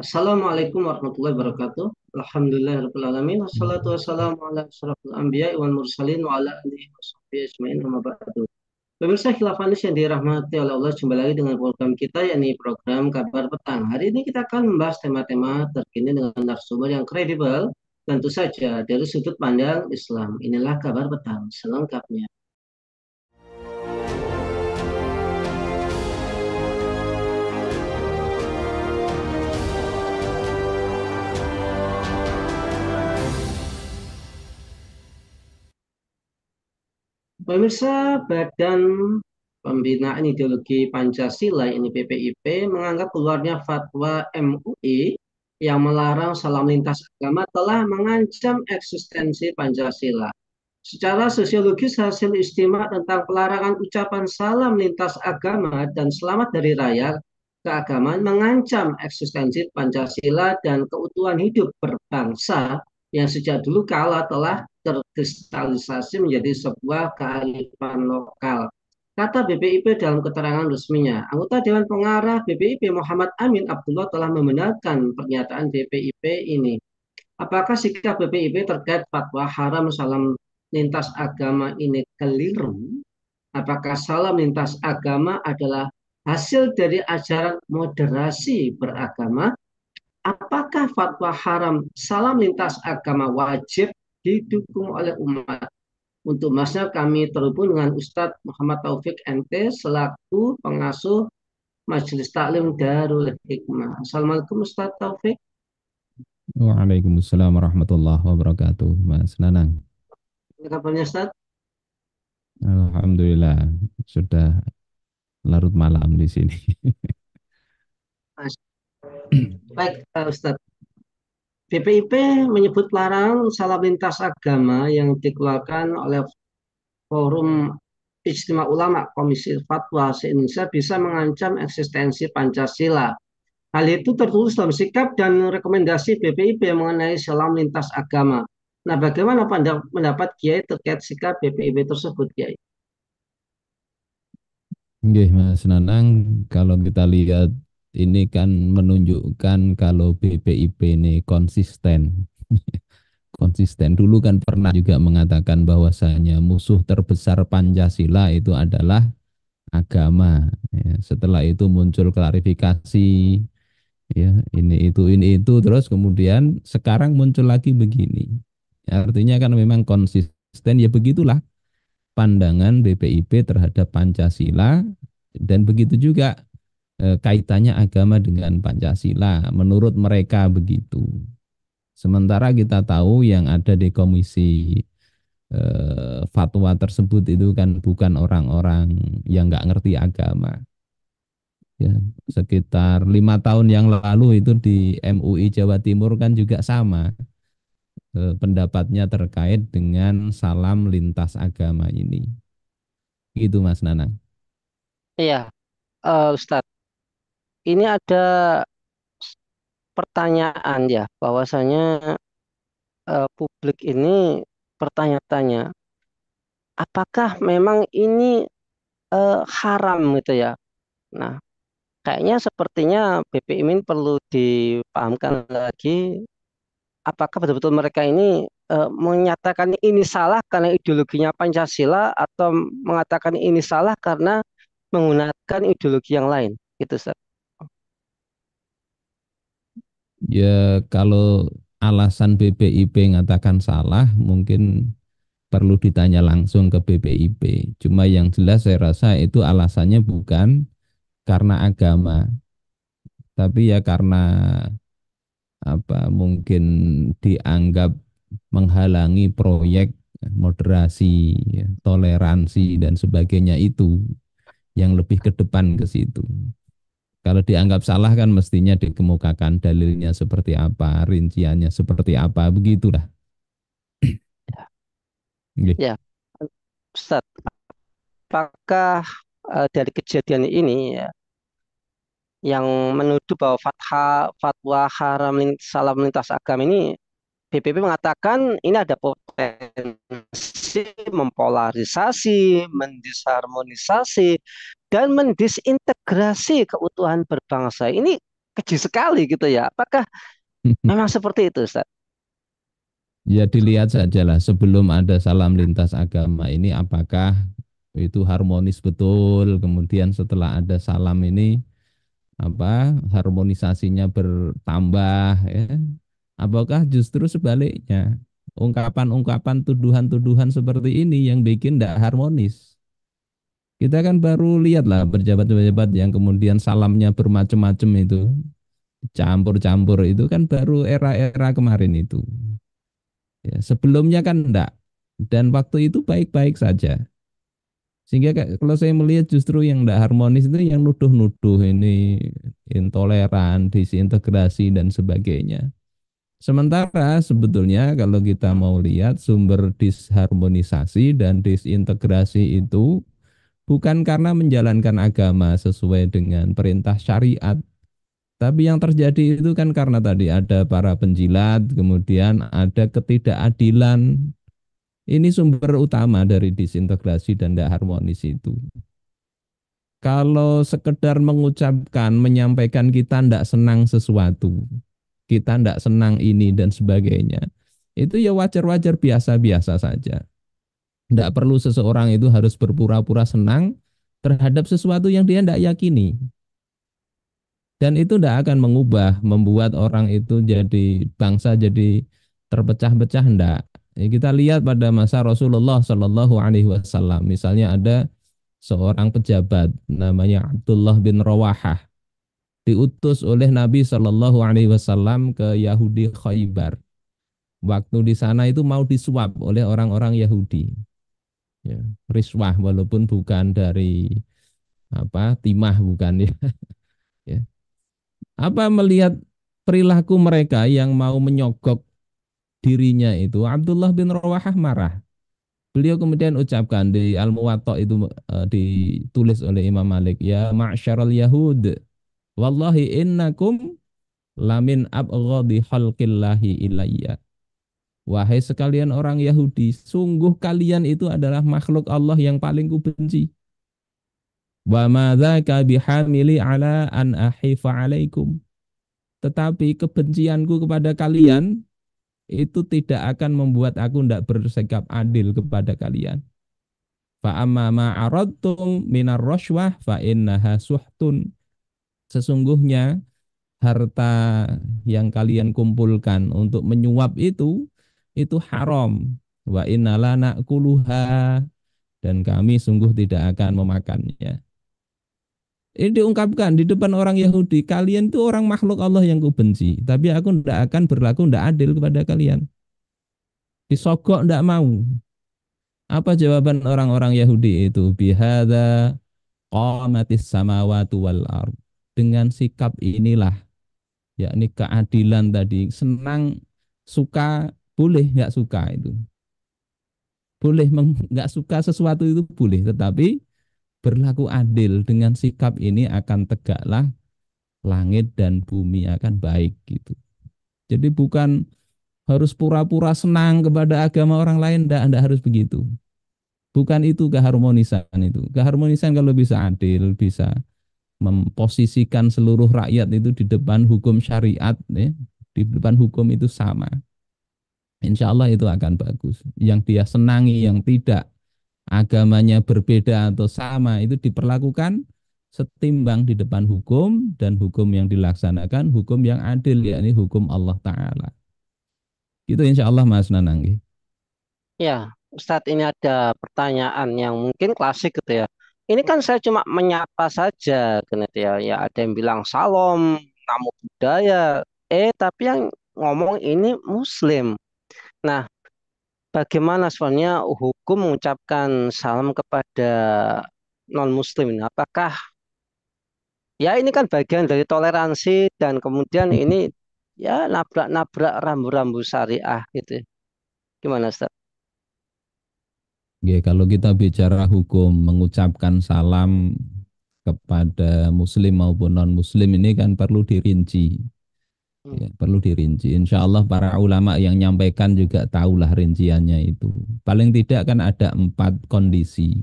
Assalamualaikum warahmatullahi wabarakatuh. Alhamdulillahirabbil alamin. Wassalatu wassalamu ala asyrafil anbiya'i wal mursalin wa ala alihi washabbihi ajmain amma ba'du. Pemirsa Khilafanis yang dirahmati oleh Allah, jumpa lagi dengan program kita yakni program Kabar Petang. Hari ini kita akan membahas tema-tema terkini dengan narasumber yang kredibel, tentu saja dari sudut pandang Islam. Inilah Kabar Petang selengkapnya. Pemirsa, Badan Pembinaan Ideologi Pancasila ini BPIP menganggap keluarnya fatwa MUI yang melarang salam lintas agama telah mengancam eksistensi Pancasila. Secara sosiologis, hasil istimewa tentang pelarangan ucapan salam lintas agama dan selamat dari raya keagamaan mengancam eksistensi Pancasila dan keutuhan hidup berbangsa yang sejak dulu kala telah terkristalisasi menjadi sebuah kearifan lokal. Kata BPIP dalam keterangan resminya, anggota Dewan Pengarah BPIP Muhammad Amin Abdullah telah membenarkan pernyataan BPIP ini. Apakah sikap BPIP terkait fatwa haram salam lintas agama ini keliru? Apakah salam lintas agama adalah hasil dari ajaran moderasi beragama? Apakah fatwa haram salam lintas agama wajib didukung oleh umat? Untuk masnya kami terhubung dengan Ustadz Muhammad Taufik MT selaku pengasuh Majelis Taklim Darul Hikmah. Assalamualaikum Ustadz Taufik. Waalaikumsalam warahmatullahi wabarakatuh, Mas Nanang. Apa kabarnya Ustadz? Alhamdulillah sudah larut malam di sini. Baik, Ustadz. BPIP menyebut larangan salam lintas agama yang dikeluarkan oleh Forum Ijtima Ulama Komisi Fatwa se-Indonesia bisa mengancam eksistensi Pancasila. Hal itu tertulis dalam sikap dan rekomendasi BPIP mengenai salam lintas agama. Nah, bagaimana pendapat Kiai terkait sikap BPIP tersebut, Kiai? Oke, Mas Nanang, kalau kita lihat ini kan menunjukkan kalau BPIP ini konsisten. Konsisten dulu kan pernah juga mengatakan bahwasanya musuh terbesar Pancasila itu adalah agama. Ya, setelah itu muncul klarifikasi, ya ini itu terus kemudian sekarang muncul lagi begini. Artinya kan memang konsisten, ya begitulah pandangan BPIP terhadap Pancasila, dan begitu juga kaitannya agama dengan Pancasila menurut mereka begitu. Sementara kita tahu yang ada di komisi fatwa tersebut itu kan bukan orang-orang yang nggak ngerti agama. Ya, sekitar 5 tahun yang lalu itu di MUI Jawa Timur kan juga sama pendapatnya terkait dengan salam lintas agama ini. Gitu Mas Nanang. Iya, Ustadz. Ini ada pertanyaan ya, bahwasanya publik ini bertanya-tanya, apakah memang ini haram gitu ya? Nah, kayaknya sepertinya BPI ini perlu dipahamkan lagi, apakah betul-betul mereka ini menyatakan ini salah karena ideologinya Pancasila atau mengatakan ini salah karena menggunakan ideologi yang lain, gitu, Ustaz. Ya kalau alasan BPIP mengatakan salah mungkin perlu ditanya langsung ke BPIP. Cuma yang jelas saya rasa itu alasannya bukan karena agama, tapi ya karena apa mungkin dianggap menghalangi proyek moderasi, ya, toleransi dan sebagainya itu yang lebih ke depan ke situ. Kalau dianggap salah kan mestinya dikemukakan dalilnya seperti apa, rinciannya seperti apa, begitulah. Nggih. Ya, Ustaz, apakah dari kejadian ini ya, yang menuduh bahwa fatwa haram salam lintas agama ini, PBB mengatakan ini ada potensi mempolarisasi, mendisharmonisasi, dan mendisintegrasi keutuhan berbangsa. Ini keji sekali gitu ya. Apakah memang seperti itu, Ustaz? Ya dilihat sajalah sebelum ada salam lintas agama ini apakah itu harmonis betul, kemudian setelah ada salam ini apa harmonisasinya bertambah ya. Apakah justru sebaliknya? Ungkapan-ungkapan tuduhan-tuduhan seperti ini yang bikin tidak harmonis. Kita kan baru lihat lah pejabat-pejabat yang kemudian salamnya bermacam-macam itu, campur-campur itu kan baru era-era kemarin itu. Ya, sebelumnya kan enggak. Dan waktu itu baik-baik saja. Sehingga kalau saya melihat justru yang enggak harmonis itu yang nuduh-nuduh ini intoleran, disintegrasi dan sebagainya. Sementara sebetulnya kalau kita mau lihat sumber disharmonisasi dan disintegrasi itu bukan karena menjalankan agama sesuai dengan perintah syariat, tapi yang terjadi itu kan karena tadi ada para penjilat, kemudian ada ketidakadilan. Ini sumber utama dari disintegrasi dan tidak harmonis itu. Kalau sekedar mengucapkan, menyampaikan kita tidak senang sesuatu, kita tidak senang ini dan sebagainya, itu ya wajar-wajar biasa-biasa saja. Tidak perlu seseorang itu harus berpura-pura senang terhadap sesuatu yang dia tidak yakini. Dan itu tidak akan mengubah, membuat orang itu jadi bangsa jadi terpecah-pecah, enggak. Ya, kita lihat pada masa Rasulullah Shallallahu Alaihi Wasallam, misalnya ada seorang pejabat namanya Abdullah bin Rawahah diutus oleh Nabi Shallallahu Alaihi Wasallam ke Yahudi Khaybar. Waktu di sana itu mau disuap oleh orang-orang Yahudi, ya, riswah walaupun bukan dari apa timah bukan ya. Ya. Apa melihat perilaku mereka yang mau menyogok dirinya itu, Abdullah bin Rawahah marah. Beliau kemudian ucapkan di Al-Muwatta itu ditulis oleh Imam Malik, ya ma'syaral Yahud, wallahi innakum lamin abghadi khalqillahi ilayya. Wahai sekalian orang Yahudi, sungguh kalian itu adalah makhluk Allah yang paling kubenci. Wa madzaka bihamili ala an ahifa alaikum. Tetapi kebencianku kepada kalian itu tidak akan membuat aku tidak bersikap adil kepada kalian. Fa amma ma aradtum minar rashwah fa innaha suhtun. Sesungguhnya harta yang kalian kumpulkan untuk menyuap itu haram. Wa innala na'kuluha dan kami sungguh tidak akan memakannya. Ini diungkapkan di depan orang Yahudi, kalian itu orang makhluk Allah yang kubenci, tapi aku tidak akan berlaku tidak adil kepada kalian. Disogok tidak mau. Apa jawaban orang-orang Yahudi itu? Bihada qamatis samawati wal ard. Dengan sikap inilah, yakni keadilan tadi, senang, suka, boleh nggak suka itu. Boleh nggak suka sesuatu itu boleh, tetapi berlaku adil dengan sikap ini akan tegaklah langit dan bumi akan baik gitu. Jadi bukan harus pura-pura senang kepada agama orang lain, enggak harus begitu. Bukan itu keharmonisan itu. Keharmonisan kalau bisa adil, bisa memposisikan seluruh rakyat itu di depan hukum syariat, ya, di depan hukum itu sama. Insya Allah itu akan bagus. Yang dia senangi, yang tidak, agamanya berbeda atau sama, itu diperlakukan setimbang di depan hukum dan hukum yang dilaksanakan, hukum yang adil, yakni hukum Allah Ta'ala. Itu insya Allah Mas Nanang. Ya, Ustadz ini ada pertanyaan yang mungkin klasik gitu ya. Ini kan saya cuma menyapa saja gitu ya. Ya ada yang bilang salam, namo budaya. Tapi yang ngomong ini Muslim. Nah, bagaimana sebenarnya hukum mengucapkan salam kepada non-Muslim ini? Apakah ya ini kan bagian dari toleransi dan kemudian ini ya nabrak-nabrak rambu-rambu syariah gitu. Gimana Ustaz? Oke, kalau kita bicara hukum mengucapkan salam kepada muslim maupun non muslim ini kan perlu dirinci. Hmm. Ya, perlu dirinci. Insya Allah para ulama yang nyampaikan juga tahulah rinciannya itu. Paling tidak kan ada 4 kondisi.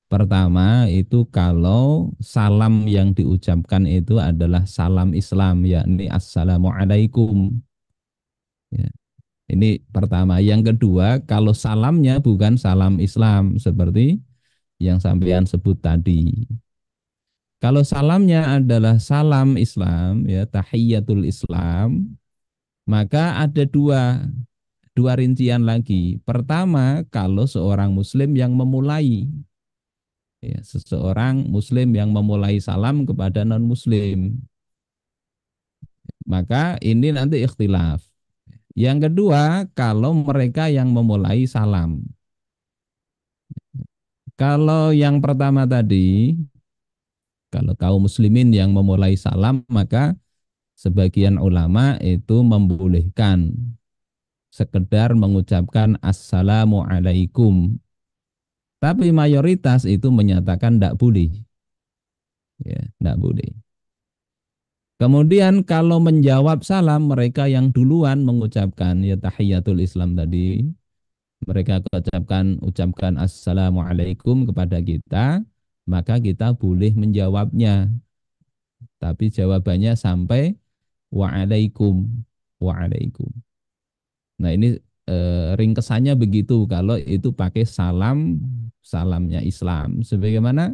Pertama itu kalau salam yang diucapkan itu adalah salam Islam, yakni Assalamualaikum. Ya, ini pertama. Yang kedua, kalau salamnya bukan salam Islam seperti yang sampean sebut tadi. Kalau salamnya adalah salam Islam, ya tahiyatul Islam, maka ada dua rincian lagi. Pertama, kalau seorang Muslim yang memulai, ya, seseorang Muslim yang memulai salam kepada non Muslim, maka ini nanti ikhtilaf. Yang kedua, kalau mereka yang memulai salam. Kalau yang pertama tadi, kalau kaum muslimin yang memulai salam, maka sebagian ulama itu membolehkan sekedar mengucapkan assalamualaikum. Tapi mayoritas itu menyatakan tidak boleh. Ya, tidak boleh. Kemudian kalau menjawab salam mereka yang duluan mengucapkan ya tahiyatul Islam tadi, mereka ucapkan assalamualaikum kepada kita, maka kita boleh menjawabnya. Tapi jawabannya sampai waalaikum, waalaikum. Nah ini ringkesannya begitu kalau itu pakai salamnya Islam. Sebagaimana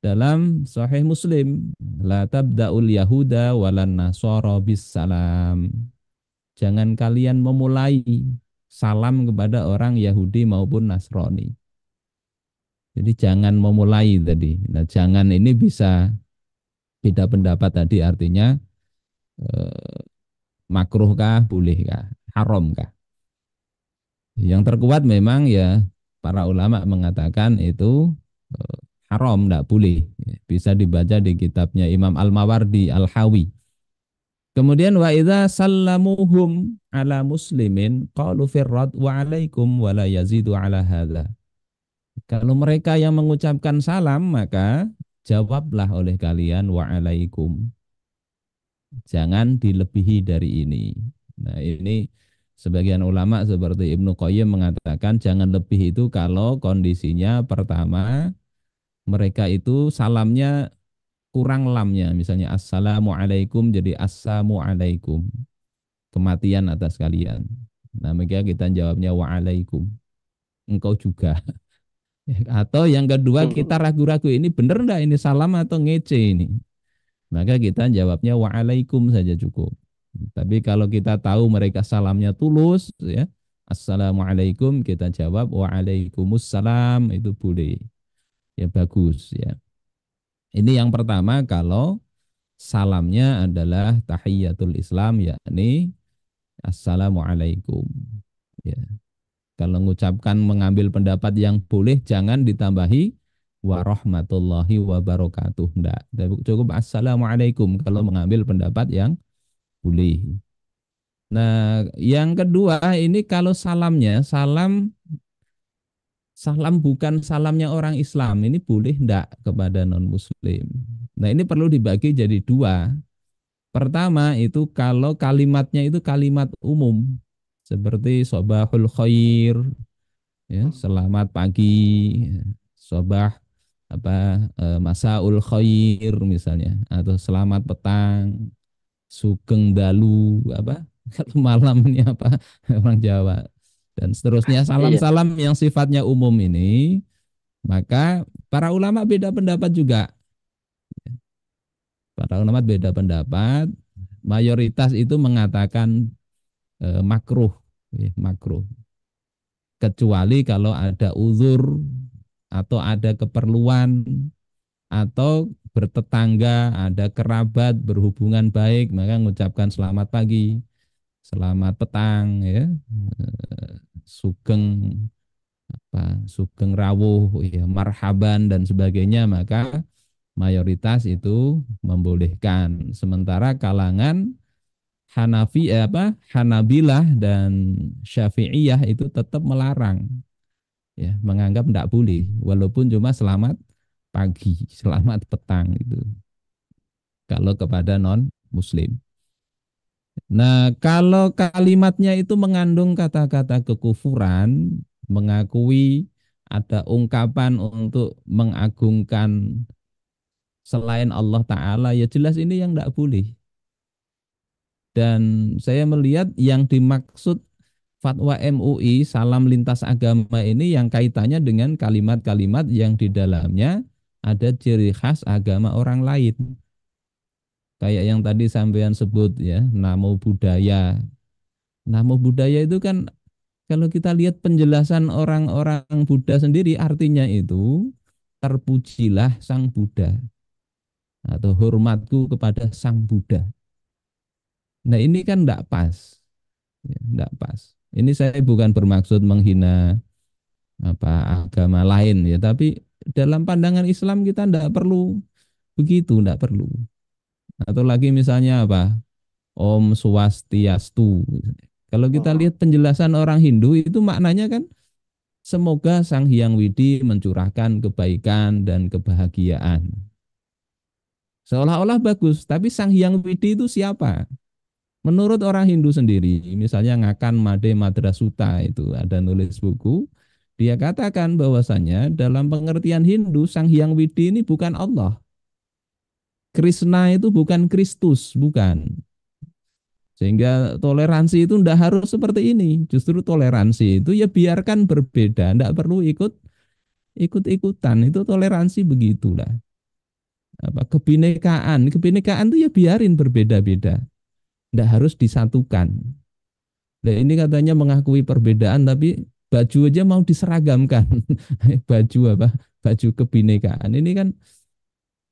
dalam Sahih Muslim, la tabda'ul yahuda walan nasara bis salam. Jangan kalian memulai salam kepada orang Yahudi maupun Nasrani. Jadi jangan memulai tadi. Nah, jangan ini bisa beda pendapat tadi artinya eh, makruhkah, bolehkah, haramkah. Yang terkuat memang ya para ulama mengatakan itu eh, haram, tidak boleh. Bisa dibaca di kitabnya Imam Al-Mawardi Al-Hawi. Kemudian wa idza sallamuhum ala muslimin qalu firrad wa alaikum wa la yazidu ala hadza. Kalau mereka yang mengucapkan salam maka jawablah oleh kalian wa alaikum. Jangan dilebihi dari ini. Nah, ini sebagian ulama seperti Ibnu Qayyim mengatakan jangan lebih itu kalau kondisinya pertama mereka itu salamnya kurang lamnya, misalnya assalamualaikum jadi assamualaikum, kematian atas kalian. Nah, maka kita jawabnya waalaikum, engkau juga. Atau yang kedua kita ragu-ragu ini benar enggak ini salam atau ngece ini. Maka kita jawabnya waalaikum saja cukup. Tapi kalau kita tahu mereka salamnya tulus ya, assalamualaikum kita jawab waalaikumussalam itu boleh. Ya bagus ya. Ini yang pertama kalau salamnya adalah tahiyatul Islam yakni assalamualaikum. Ya. Kalau mengucapkan mengambil pendapat yang boleh jangan ditambahi warahmatullahi wabarakatuh. Enggak. Cukup assalamualaikum kalau mengambil pendapat yang boleh. Nah, yang kedua ini kalau salamnya salam bukan salamnya orang Islam ini boleh enggak kepada non muslim. Nah, ini perlu dibagi jadi dua. Pertama itu kalau kalimatnya itu kalimat umum seperti sobahul khair, ya, selamat pagi, sobah masaul khair misalnya atau selamat petang, sugeng dalu apa kalau malam ini apa orang Jawa dan seterusnya Iya. salam-salam yang sifatnya umum ini maka para ulama beda pendapat juga. Para ulama beda pendapat. Mayoritas itu mengatakan makruh, ya, makruh. Kecuali kalau ada uzur atau ada keperluan atau bertetangga, ada kerabat berhubungan baik, maka mengucapkan selamat pagi, selamat petang, ya, sugeng sugeng rawuh, ya, marhaban dan sebagainya, maka mayoritas itu membolehkan. Sementara kalangan Hanabilah dan Syafi'iyah itu tetap melarang, ya, menganggap tidak boleh, walaupun cuma selamat pagi, selamat petang itu. Kalau kepada non Muslim. Nah, kalau kalimatnya itu mengandung kata-kata kekufuran, mengakui ada ungkapan untuk mengagungkan selain Allah Ta'ala, ya jelas ini yang tidak boleh. Dan saya melihat yang dimaksud fatwa MUI salam lintas agama ini yang kaitannya dengan kalimat-kalimat yang di dalamnya ada ciri khas agama orang lain. Kayak yang tadi sampean sebut ya, namo budaya. Namo budaya itu kan kalau kita lihat penjelasan orang-orang Buddha sendiri artinya itu terpujilah Sang Buddha atau hormatku kepada Sang Buddha. Nah ini kan tidak pas, ya, tidak pas. Ini saya bukan bermaksud menghina apa agama lain ya, tapi dalam pandangan Islam kita tidak perlu begitu, tidak perlu. Atau lagi misalnya apa, Om Swastiastu. Kalau kita Hmm. lihat penjelasan orang Hindu itu maknanya kan semoga Sang Hyang Widi mencurahkan kebaikan dan kebahagiaan. Seolah-olah bagus, tapi Sang Hyang Widi itu siapa? Menurut orang Hindu sendiri, misalnya Ngakan Made Madrasuta itu ada nulis buku, dia katakan bahwasanya dalam pengertian Hindu Sang Hyang Widi ini bukan Allah. Krishna itu bukan Kristus, bukan. Sehingga toleransi itu tidak harus seperti ini. Justru toleransi itu ya biarkan berbeda, tidak perlu ikut-ikutan. Itu toleransi begitulah. Apa kebinekaan itu ya biarin berbeda-beda, tidak harus disatukan. Nah, ini katanya mengakui perbedaan tapi baju aja mau diseragamkan. Baju apa? Baju kebinekaan. Ini kan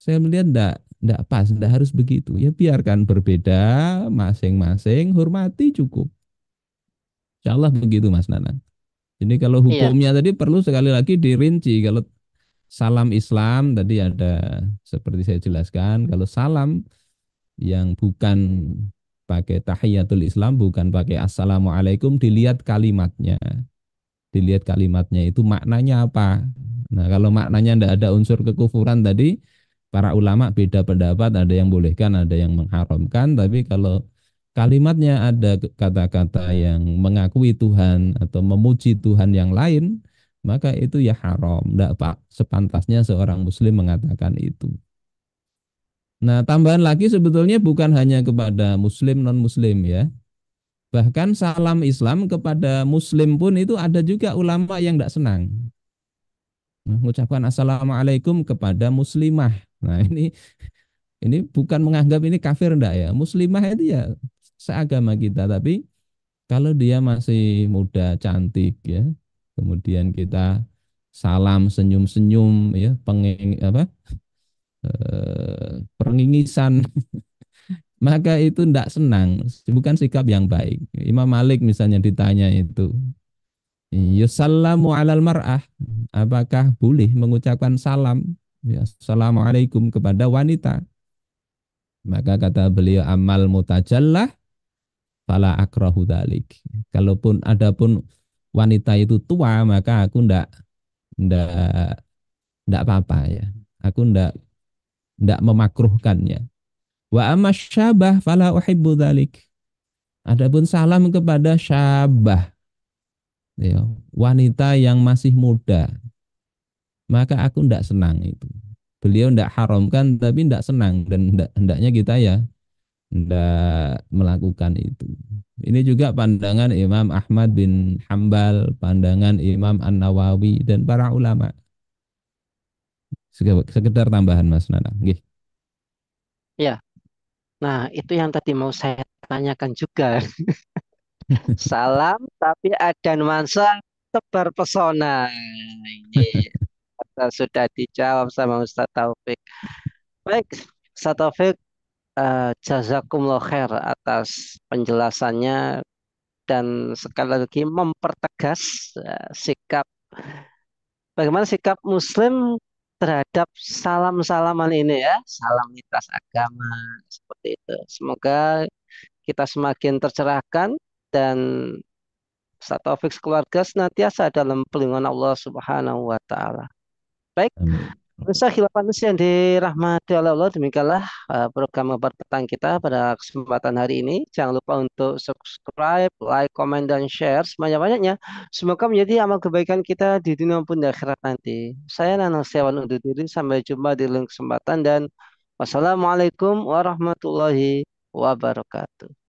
saya melihat enggak pas, enggak harus begitu. Ya biarkan berbeda masing-masing, hormati cukup. Insya Allah begitu Mas Nana. Jadi kalau Iya, hukumnya tadi perlu sekali lagi dirinci. Kalau salam Islam tadi ada seperti saya jelaskan. Kalau salam yang bukan pakai tahiyatul Islam, bukan pakai assalamualaikum, dilihat kalimatnya. Dilihat kalimatnya itu maknanya apa. Nah, kalau maknanya tidak ada unsur kekufuran tadi, para ulama beda pendapat, ada yang bolehkan, ada yang mengharamkan, tapi kalau kalimatnya ada kata-kata yang mengakui Tuhan atau memuji Tuhan yang lain, maka itu ya haram. Tidak Pak, sepantasnya seorang muslim mengatakan itu. Nah, tambahan lagi sebetulnya bukan hanya kepada muslim non-muslim ya. Bahkan salam Islam kepada muslim pun itu ada juga ulama yang tidak senang. Mengucapkan assalamualaikum kepada muslimah. Nah, ini bukan menganggap ini kafir enggak ya. Muslimah itu ya seagama kita, tapi kalau dia masih muda, cantik ya, kemudian kita salam senyum-senyum ya, pengingisan, maka itu tidak senang, bukan sikap yang baik. Imam Malik misalnya ditanya itu, yusallamu alal mar'ah, apakah boleh mengucapkan salam, ya, assalamualaikum kepada wanita? Maka kata beliau, amal mutajallah fala akrahu dalik. Kalaupun adapun wanita itu tua, maka aku ndak apa-apa ya. Aku ndak memakruhkannya. Wa amma syabah fala uhibbu dalik. Adapun salam kepada syabah, ya, wanita yang masih muda, maka aku ndak senang itu. Beliau ndak haramkan tapi ndak senang dan hendaknya kita ya ndak melakukan itu. Ini juga pandangan Imam Ahmad bin Hambal, pandangan Imam An-Nawawi dan para ulama. Sekedar tambahan Mas Nana. Nggih. iya. Nah, itu yang tadi mau saya tanyakan juga. Salam, tapi ada nuansa tebar pesona. Ini sudah dijawab sama Ustaz Taufik. Baik, Ustaz Taufik, jazakumullah khair atas penjelasannya dan sekali lagi mempertegas sikap bagaimana sikap Muslim terhadap salam-salaman ini ya, salam lintas agama seperti itu. Semoga kita semakin tercerahkan dan Ustaz Taufik sekeluarga senantiasa dalam pelindungan Allah Subhanahu wa taala. Baik, Amin. Pemirsa khilafah yang dirahmati oleh Allah, demikianlah program kabar petang kita pada kesempatan hari ini. Jangan lupa untuk subscribe, like, comment, dan share sebanyak-banyaknya. Semoga menjadi amal kebaikan kita di dunia maupun di akhirat nanti. Saya Nana Setiawan undur diri. Sampai jumpa di lain kesempatan dan wassalamualaikum warahmatullahi wabarakatuh.